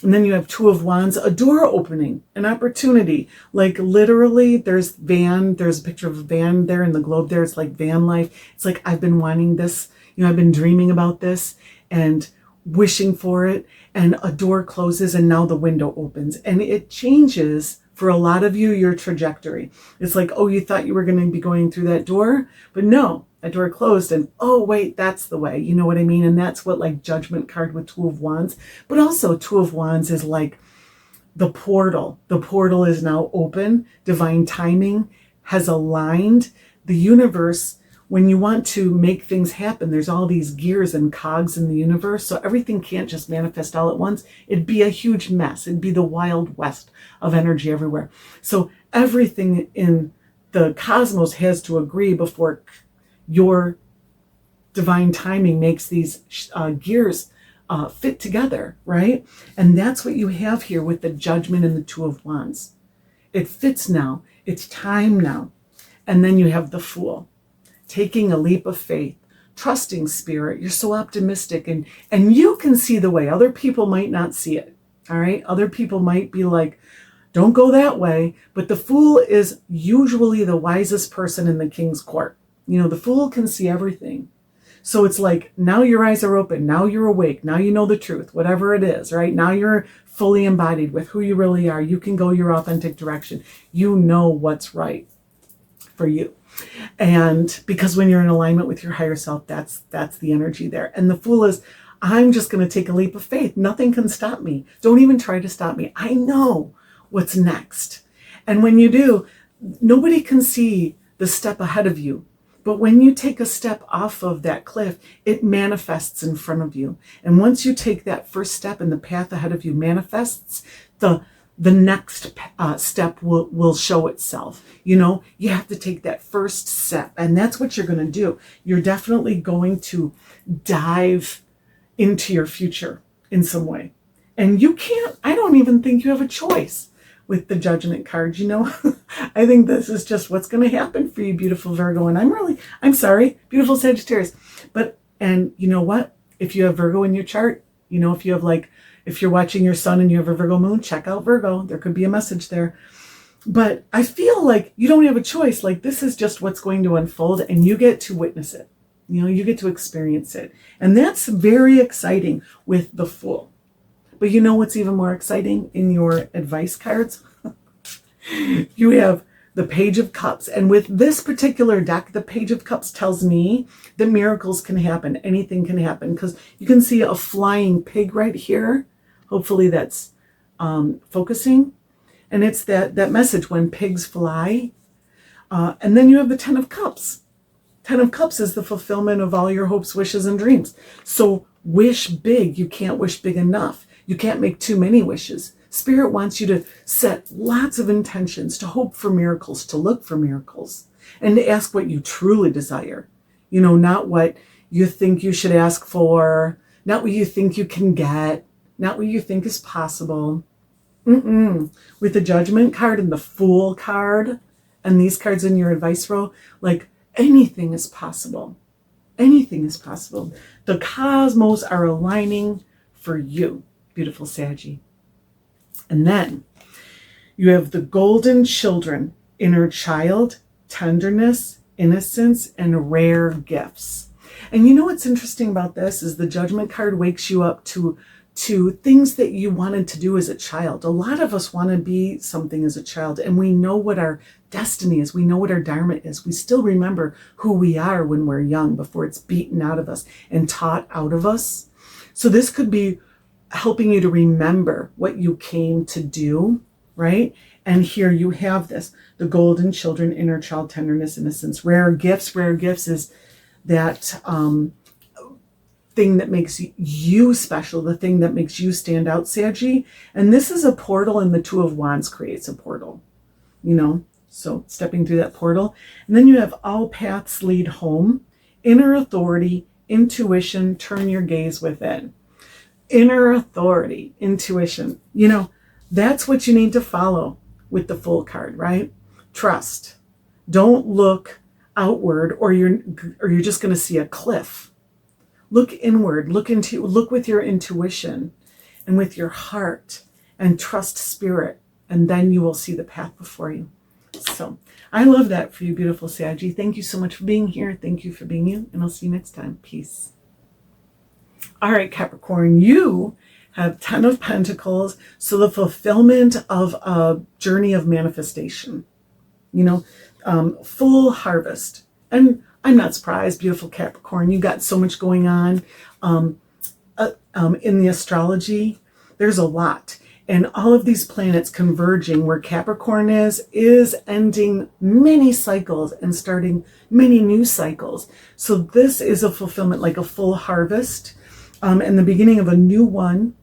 And then you have Two of Wands, a door opening, an opportunity. Like literally there's a picture of a van there in the globe there. It's like van life. It's like, I've been wanting this, I've been dreaming about this and wishing for it, and a door closes and now the window opens, and it changes for a lot of you your trajectory. It's like, oh, you thought you were going to be going through that door, but no, that door closed, and oh wait, that's the way. You know what I mean? And that's what like Judgment card with Two of Wands, but also Two of Wands is like the portal. The portal is now open. Divine timing has aligned. The universe, when you want to make things happen, there's all these gears and cogs in the universe. So everything can't just manifest all at once. It'd be a huge mess. It'd be the Wild West of energy everywhere. So everything in the cosmos has to agree before your divine timing makes these gears fit together, right? And that's what you have here with the Judgment and the Two of Wands. It fits now. It's time now. And then you have the Fool. Taking a leap of faith, trusting spirit. You're so optimistic, and you can see the way. Other people might not see it. All right. Other people might be like, don't go that way. But the Fool is usually the wisest person in the king's court. The Fool can see everything. So it's like, now your eyes are open. Now you're awake. Now you know the truth, whatever it is, right? Now you're fully embodied with who you really are. You can go your authentic direction. You know what's right for you. And because when you're in alignment with your higher self, that's the energy there. And the Fool is, I'm just going to take a leap of faith. Nothing can stop me. Don't even try to stop me. I know what's next. And when you do, nobody can see the step ahead of you. But when you take a step off of that cliff, it manifests in front of you. And once you take that first step and the path ahead of you manifests, the next step will show itself. You have to take that first step, and that's what you're going to do. You're definitely going to dive into your future in some way. And I don't even think you have a choice with the Judgment card. I think this is just what's going to happen for you, beautiful Virgo. And I'm sorry, beautiful Sagittarius. And you know what? If you have Virgo in your chart, You know, if you have like, if you're watching your sun and you have a Virgo moon, check out Virgo. There could be a message there. But I feel like you don't have a choice. Like, this is just what's going to unfold, and you get to witness it. You know, you get to experience it. And that's very exciting with the Fool. But you know what's even more exciting in your advice cards? You have the Page of Cups. And with this particular deck, the Page of Cups tells me that miracles can happen. Anything can happen. Because you can see a flying pig right here. Hopefully that's focusing. And it's that message, when pigs fly. And then you have the Ten of Cups. Ten of Cups is the fulfillment of all your hopes, wishes, and dreams. So wish big. You can't wish big enough. You can't make too many wishes. Spirit wants you to set lots of intentions, to hope for miracles, to look for miracles, and to ask what you truly desire. You know, not what you think you should ask for, not what you think you can get, not what you think is possible. With the Judgment card and the Fool card and these cards in your advice row, like, anything is possible. Anything is possible. The cosmos are aligning for you, beautiful Saggy. And then you have the Golden Children, inner child, tenderness, innocence, and rare gifts. And you know what's interesting about this is the Judgment card wakes you up to things that you wanted to do as a child. A lot of us want to be something as a child, and we know what our destiny is. We know what our dharma is. We still remember who we are when we're young, before it's beaten out of us and taught out of us. So this could be helping you to remember what you came to do, right? And here you have this, the Golden Children, inner child, tenderness, innocence, rare gifts. Rare gifts is that thing that makes you special, the thing that makes you stand out, Saggy. And this is a portal, and the Two of Wands creates a portal, you know, so stepping through that portal. And then you have all paths lead home, inner authority, intuition, turn your gaze within. Inner authority, intuition, you know, that's what you need to follow with the Fool card, right? Trust. Don't look outward, or you're just going to see a cliff. Look inward, look with your intuition and with your heart, and trust Spirit, and then you will see the path before you. So I love that for you, beautiful Saggy. Thank you so much for being here. Thank you for being you, and I'll see you next time. Peace. All right, Capricorn, you have 10 of Pentacles, so the fulfillment of a journey of manifestation, you know, full harvest. And I'm not surprised, beautiful Capricorn, you got so much going on in the astrology. There's a lot, and all of these planets converging where Capricorn is ending many cycles and starting many new cycles. So this is a fulfillment, like a full harvest, and the beginning of a new one,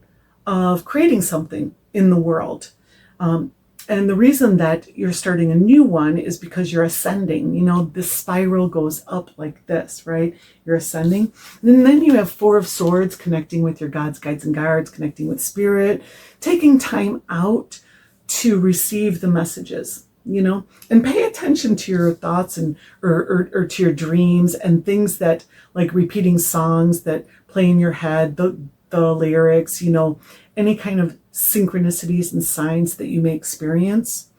of creating something in the world. And the reason that you're starting a new one is because you're ascending. You know, the spiral goes up like this, right? You're ascending. And then you have Four of Swords, connecting with your gods, guides, and guards, connecting with Spirit, taking time out to receive the messages, you know, and pay attention to your thoughts and or to your dreams and things that, like repeating songs that play in your head, the lyrics, you know, any kind of synchronicities and signs that you may experience.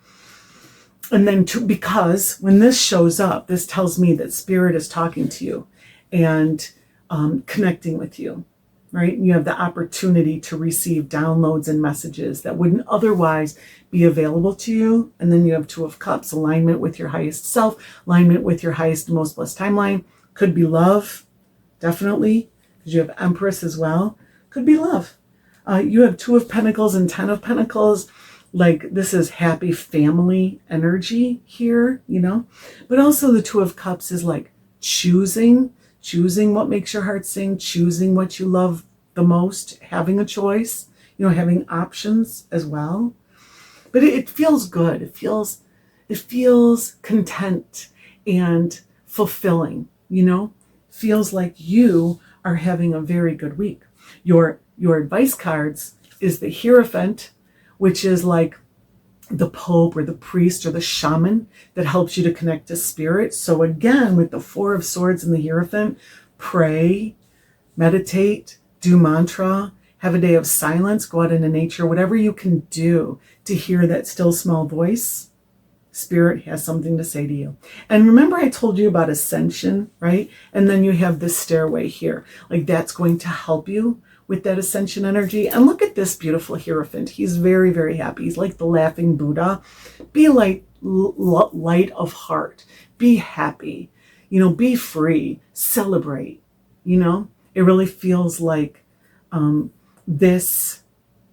And then because when this shows up, this tells me that Spirit is talking to you and connecting with you, right? You have the opportunity to receive downloads and messages that wouldn't otherwise be available to you. And then you have Two of Cups, alignment with your highest self, alignment with your highest and most blessed timeline. Could be love, definitely, because you have Empress as well. Could be love. You have Two of Pentacles and 10 of Pentacles. Like, this is happy family energy here, you know. But also the Two of Cups is like choosing what makes your heart sing, choosing what you love the most, having a choice, you know, having options as well. But it feels good. It feels content and fulfilling, you know. Feels like you are having a very good week. Your advice cards is the Hierophant, which is like the Pope or the priest or the shaman that helps you to connect to Spirit. So again, with the Four of Swords and the Hierophant, pray, meditate, do mantra, have a day of silence, go out into nature, whatever you can do to hear that still small voice. Spirit has something to say to you. And remember I told you about ascension, right? And then you have this stairway here. Like that's going to help you with that ascension energy. And look at this beautiful Hierophant. He's very, very happy. He's like the laughing Buddha. Be light of heart. Be happy. Be free. Celebrate. It really feels like this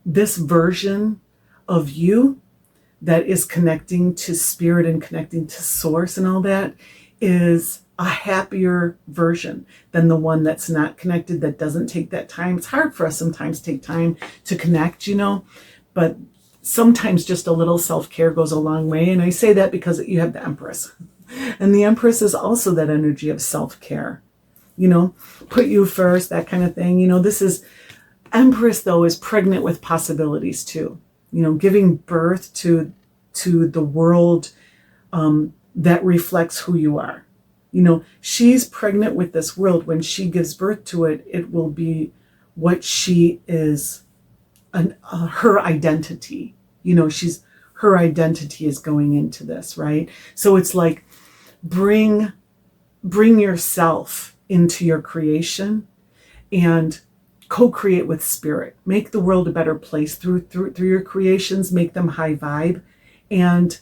version of you that is connecting to spirit and connecting to source and all that is a happier version than the one that's not connected, that doesn't take that time. It's hard for us sometimes to take time to connect, but sometimes just a little self-care goes a long way. And I say that because you have the Empress. And the Empress is also that energy of self-care, put you first, that kind of thing. This is, Empress though is pregnant with possibilities too. Giving birth to the world that reflects who you are. She's pregnant with this world. When she gives birth to it, it will be what she is, her identity. Her identity is going into this, right? So it's like bring yourself into your creation and co-create with spirit. Make the world a better place through your creations. Make them high vibe and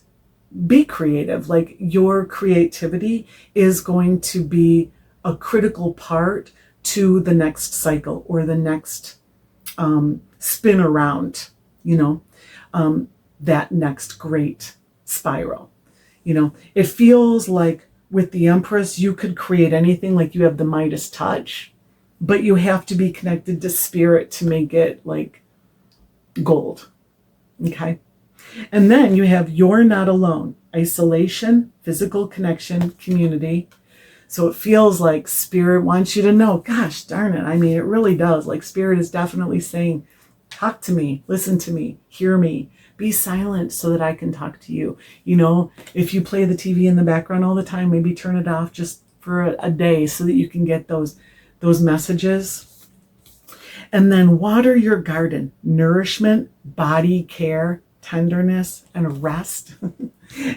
be creative. Like your creativity is going to be a critical part to the next cycle or the next spin around, that next great spiral. It feels like with the Empress, you could create anything, like you have the Midas touch. But you have to be connected to spirit to make it like gold. Okay. And then you have you're not alone. Isolation, physical connection, community. So it feels like spirit wants you to know, gosh darn it. I mean, it really does. Like spirit is definitely saying, talk to me, listen to me, hear me, be silent so that I can talk to you. If you play the TV in the background all the time, maybe turn it off just for a day so that you can get those messages. And then water your garden. Nourishment, body care, tenderness, and rest.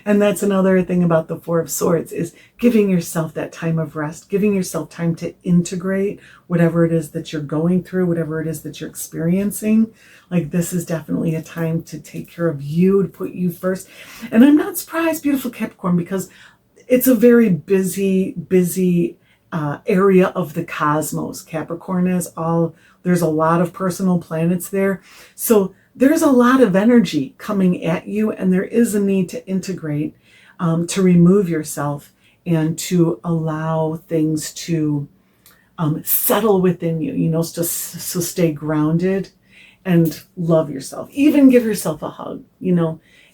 And that's another thing about the Four of Swords, is giving yourself that time of rest, giving yourself time to integrate whatever it is that you're going through, whatever it is that you're experiencing. Like this is definitely a time to take care of you, to put you first. And I'm not surprised, beautiful Capricorn, because it's a very busy area of the cosmos. Capricorn is there's a lot of personal planets there. So there's a lot of energy coming at you, and there is a need to integrate, to remove yourself and to allow things to settle within you, so stay grounded and love yourself. Even give yourself a hug,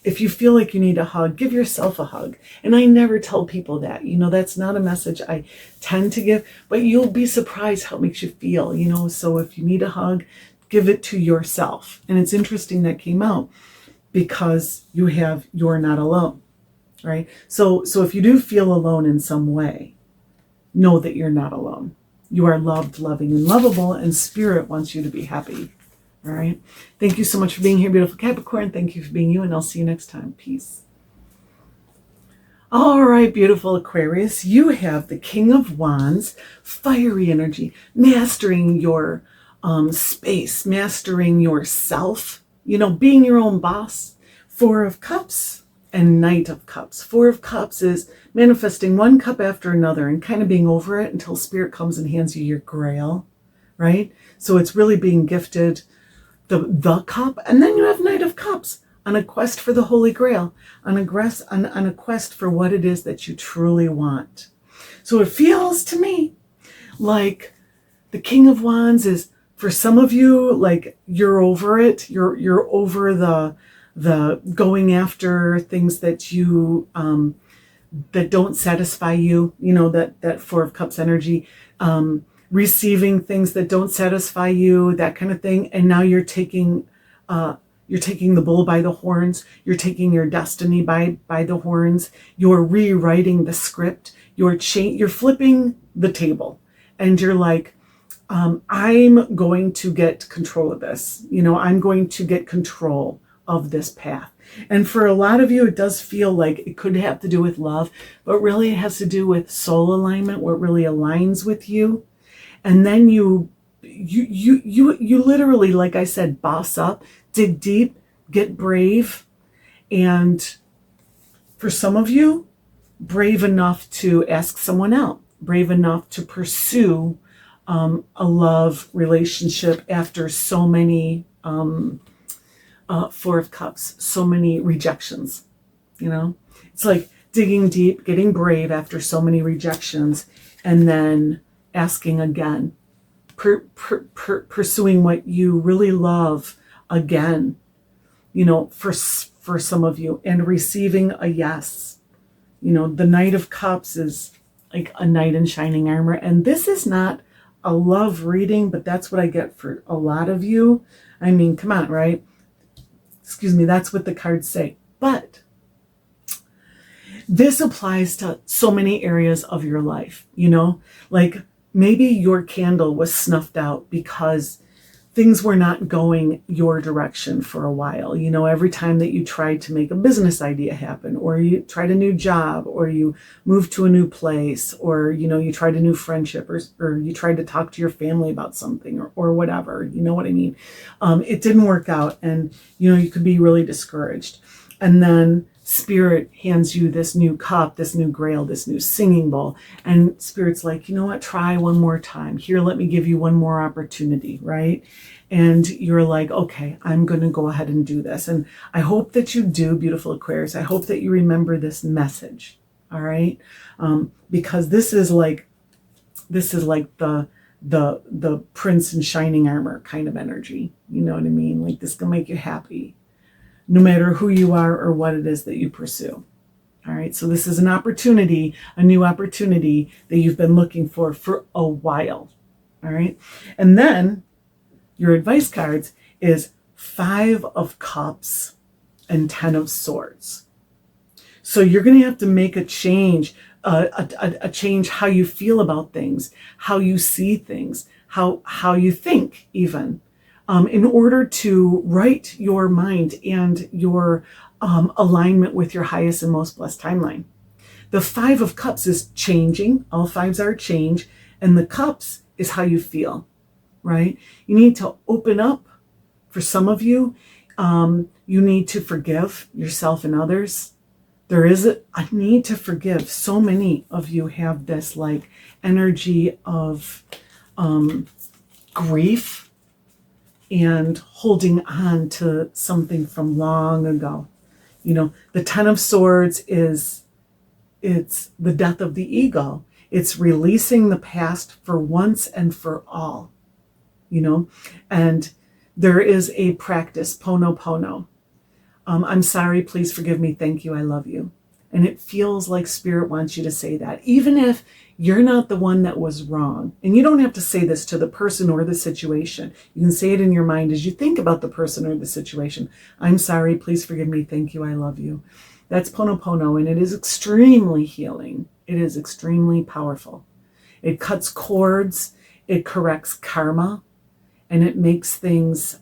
If you feel like you need a hug, give yourself a hug. And I never tell people that, that's not a message I tend to give, but you'll be surprised how it makes you feel, So if you need a hug, give it to yourself. And it's interesting that came out because you're not alone, right? So if you do feel alone in some way, know that you're not alone. You are loved, loving, and lovable, and spirit wants you to be happy. All right. Thank you so much for being here, beautiful Capricorn. Thank you for being you, and I'll see you next time. Peace. All right, beautiful Aquarius. You have the King of Wands, fiery energy, mastering your space, mastering yourself, being your own boss. Four of Cups and Knight of Cups. Four of Cups is manifesting one cup after another and kind of being over it until spirit comes and hands you your grail, right? So it's really being gifted the cup. And then you have Knight of Cups on a quest for the Holy Grail, on a quest for what it is that you truly want. So it feels to me like the King of Wands is, for some of you, like you're over it. You're over the going after things that you that don't satisfy you. That Four of Cups energy. Receiving things that don't satisfy you, that kind of thing. And now you're taking the bull by the horns. You're taking your destiny by the horns. You're rewriting the script. You're flipping the table, and you're like, I'm going to get control of this. I'm going to get control of this path. And for a lot of you, it does feel like it could have to do with love, but really it has to do with soul alignment, what really aligns with you. And then you literally, like I said, boss up, dig deep, get brave. And for some of you, brave enough to ask someone out, brave enough to pursue a love relationship after so many Four of Cups, so many rejections. It's like digging deep, getting brave after so many rejections, and then asking again, pursuing what you really love again, for some of you, and receiving a yes. The Knight of Cups is like a knight in shining armor, and this is not a love reading, but that's what I get for a lot of you. I mean, come on, right? Excuse me, that's what the cards say. But this applies to so many areas of your life, like maybe your candle was snuffed out because things were not going your direction for a while. Every time that you tried to make a business idea happen, or you tried a new job, or you moved to a new place, or, you tried a new friendship, or you tried to talk to your family about something, or whatever, you know what I mean? It didn't work out, and, you could be really discouraged. And then Spirit hands you this new cup, this new grail, this new singing bowl. And Spirit's like, you know what, try one more time. Here, let me give you one more opportunity, right? And you're like, okay, I'm going to go ahead and do this. And I hope that you do, beautiful Aquarius. I hope that you remember this message, all right? Because this is like the prince in shining armor kind of energy. You know what I mean? Like, this can make you happy, no matter who you are or what it is that you pursue. All right, so this is an opportunity, a new opportunity that you've been looking for a while. All right, and then your advice cards is 5 of Cups and 10 of Swords. So you're going to have to make a change, a change how you feel about things, how you see things, how you think even. In order to right your mind and your alignment with your highest and most blessed timeline. The 5 of Cups is changing. All 5s are change. And the Cups is how you feel, right? You need to open up. For some of you, you need to forgive yourself and others. There is a need to forgive. So many of you have this like energy of grief and holding on to something from long ago. The 10 of Swords it's the death of the ego. It's releasing the past for once and for all, and there is a practice, Pono. I'm sorry, please forgive me, thank you, I love you. And it feels like Spirit wants you to say that, even if you're not the one that was wrong. And you don't have to say this to the person or the situation. You can say it in your mind as you think about the person or the situation. I'm sorry, please forgive me, thank you, I love you. That's Pono, and it is extremely healing. It is extremely powerful. It cuts cords, it corrects karma, and it makes things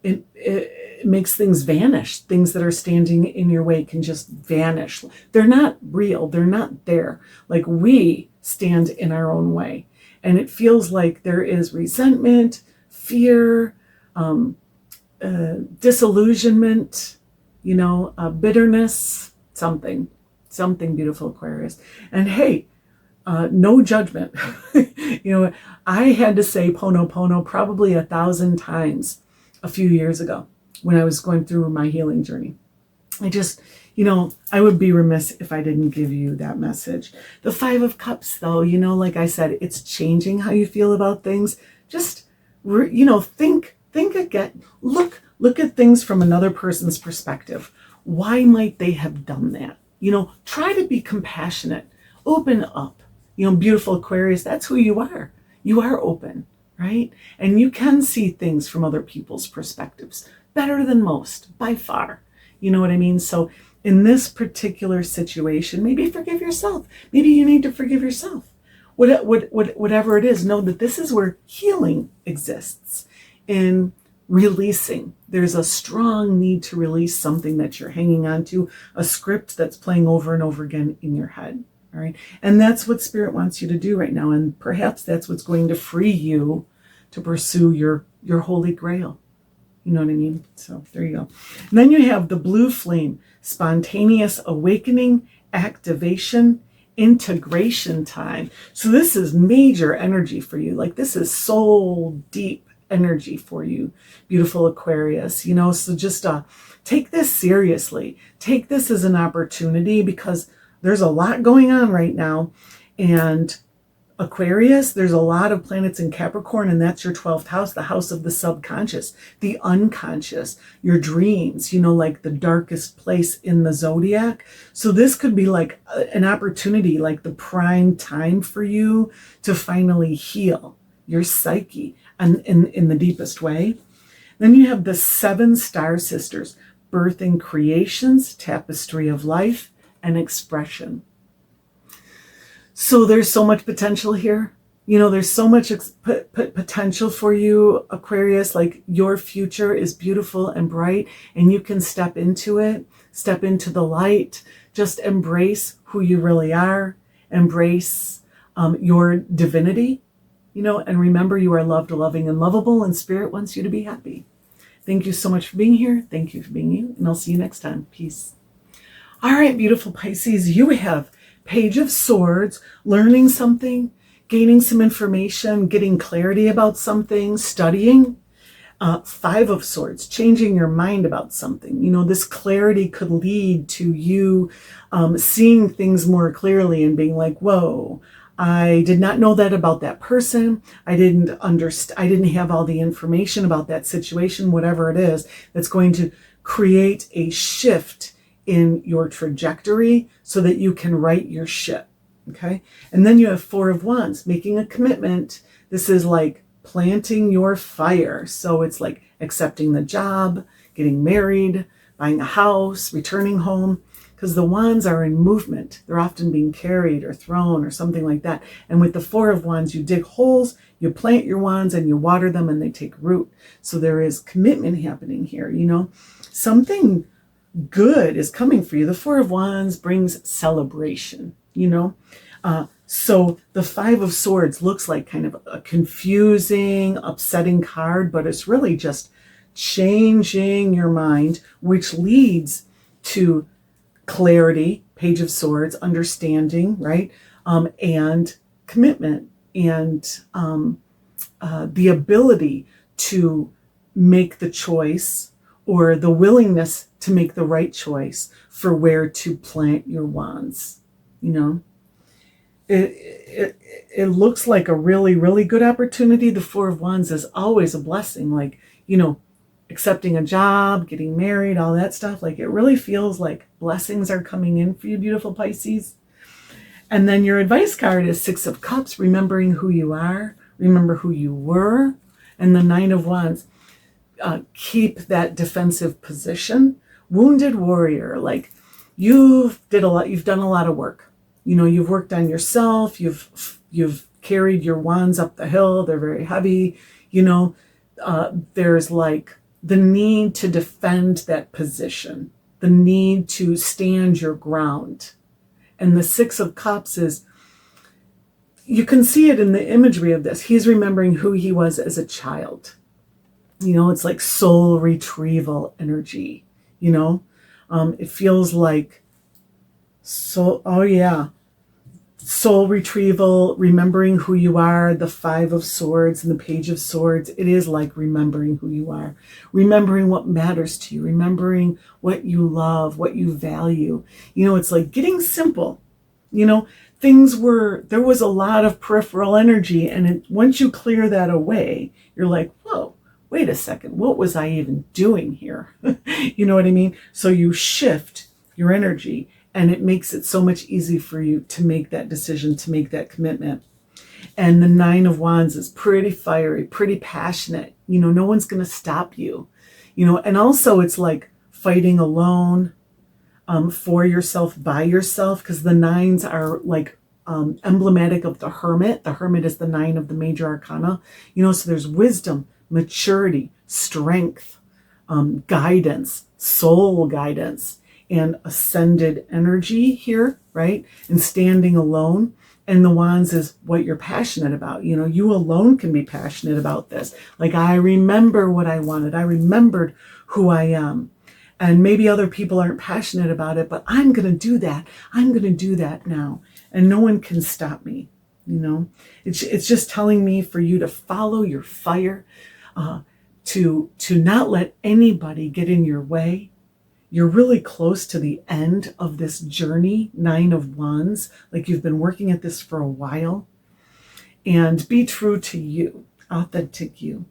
it makes things vanish. Things that are standing in your way can just vanish. They're not real. They're not there. Like, we stand in our own way. And it feels like there is resentment, fear, disillusionment, bitterness, something beautiful, Aquarius. And hey, no judgment. I had to say Pono probably 1,000 times a few years ago when I was going through my healing journey. I just, I would be remiss if I didn't give you that message. The 5 of Cups, though, like I said, it's changing how you feel about things. Just, think again. Look at things from another person's perspective. Why might they have done that? Try to be compassionate. Open up. Beautiful Aquarius, that's who you are. You are open, right? And you can see things from other people's perspectives better than most, by far. You know what I mean? So in this particular situation, maybe forgive yourself. Maybe you need to forgive yourself. whatever it is, know that this is where healing exists, in releasing. There's a strong need to release something that you're hanging on to, a script that's playing over and over again in your head. All right. And that's what Spirit wants you to do right now. And perhaps that's what's going to free you to pursue your holy grail. You know what I mean? So there you go. And then you have the blue flame, spontaneous awakening, activation, integration time. So this is major energy for you. Like, this is soul deep energy for you, beautiful Aquarius. You know, so just take this seriously. Take this as an opportunity, because there's a lot going on right now. And Aquarius, there's a lot of planets in Capricorn, and that's your 12th house, the house of the subconscious, the unconscious, your dreams, you know, like the darkest place in the zodiac. So this could be like an opportunity, like the prime time for you to finally heal your psyche, and in the deepest way. Then you have the 7 star sisters, birthing creations, tapestry of life, and expression. So there's so much potential here. You know, there's so much potential for you, Aquarius. Like, your future is beautiful and bright, and you can step into it, step into the light. Just embrace who you really are. Embrace your divinity, you know, and remember, you are loved, loving, and lovable, and Spirit wants you to be happy. Thank you so much for being here. Thank you for being you, and I'll see you next time. Peace. All right, beautiful Pisces, you have Page of Swords, learning something, gaining some information, getting clarity about something, studying. 5 of Swords, changing your mind about something. You know, this clarity could lead to you seeing things more clearly and being like, whoa, I did not know that about that person. I didn't have all the information about that situation, whatever it is, that's going to create a shift in your trajectory so that you can right your ship. Okay. And then you have 4 of Wands, making a commitment. This is like planting your fire. So it's like accepting the job, getting married, buying a house, returning home, because the wands are in movement. They're often being carried or thrown or something like that. And with the 4 of Wands, you dig holes, you plant your wands, and you water them, and they take root. So there is commitment happening here. You know, something good is coming for you. The 4 of Wands brings celebration, you know. So the 5 of Swords looks like kind of a confusing, upsetting card, but it's really just changing your mind, which leads to clarity, Page of Swords, understanding, right? And commitment, and the ability to make the choice, or the willingness to make the right choice for where to plant your wands. You know, it looks like a really, really good opportunity. The 4 of Wands is always a blessing, like, you know, accepting a job, getting married, all that stuff. Like, it really feels like blessings are coming in for you, beautiful Pisces. And then your advice card is 6 of Cups, remembering who you are, remember who you were. And the 9 of Wands, keep that defensive position. Wounded warrior, like, you've done a lot of work. You know, you've worked on yourself, you've carried your wands up the hill, they're very heavy. You know, there's like the need to defend that position, the need to stand your ground. And the 6 of Cups is, you can see it in the imagery of this. He's remembering who he was as a child. You know, it's like soul retrieval energy, you know. It feels like soul retrieval, remembering who you are. The 5 of Swords and the Page of Swords, it is like remembering who you are, remembering what matters to you, remembering what you love, what you value. You know, it's like getting simple. You know, there was a lot of peripheral energy, and once you clear that away, you're like, whoa, wait a second, what was I even doing here? You know what I mean? So you shift your energy, and it makes it so much easier for you to make that decision, to make that commitment. And the 9 of Wands is pretty fiery, pretty passionate. You know, no one's going to stop you. You know, and also it's like fighting alone, for yourself, by yourself, because the 9s are like emblematic of the Hermit. The Hermit is the 9 of the major arcana. So there's wisdom, maturity, strength, guidance, soul guidance, and ascended energy here, right? And standing alone. And the Wands is what you're passionate about. You alone can be passionate about this. Like, I remember what I wanted. I remembered who I am. And maybe other people aren't passionate about it, but I'm going to do that. I'm going to do that now. And no one can stop me. It's just telling me for you to follow your fire, to not let anybody get in your way. You're really close to the end of this journey, 9 of Wands, like you've been working at this for a while. And be true to you, authentic you.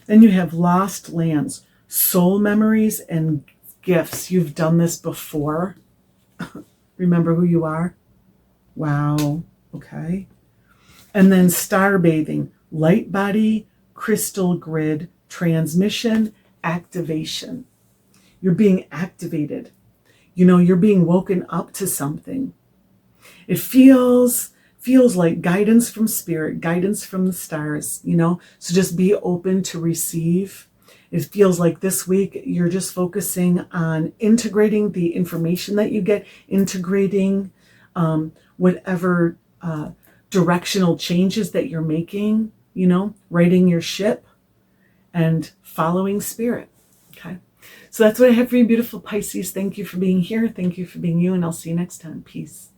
Then you have lost lands, soul memories, and gifts. You've done this before. Remember who you are? Wow. Okay. And then star bathing, light body, crystal grid, transmission, activation. You're being activated. You're being woken up to something. It feels like guidance from spirit, guidance from the stars, So just be open to receive. It feels like this week you're just focusing on integrating the information that you get, integrating whatever directional changes that you're making, righting your ship and following spirit. Okay. So that's what I have for you, beautiful Pisces. Thank you for being here. Thank you for being you. And I'll see you next time. Peace.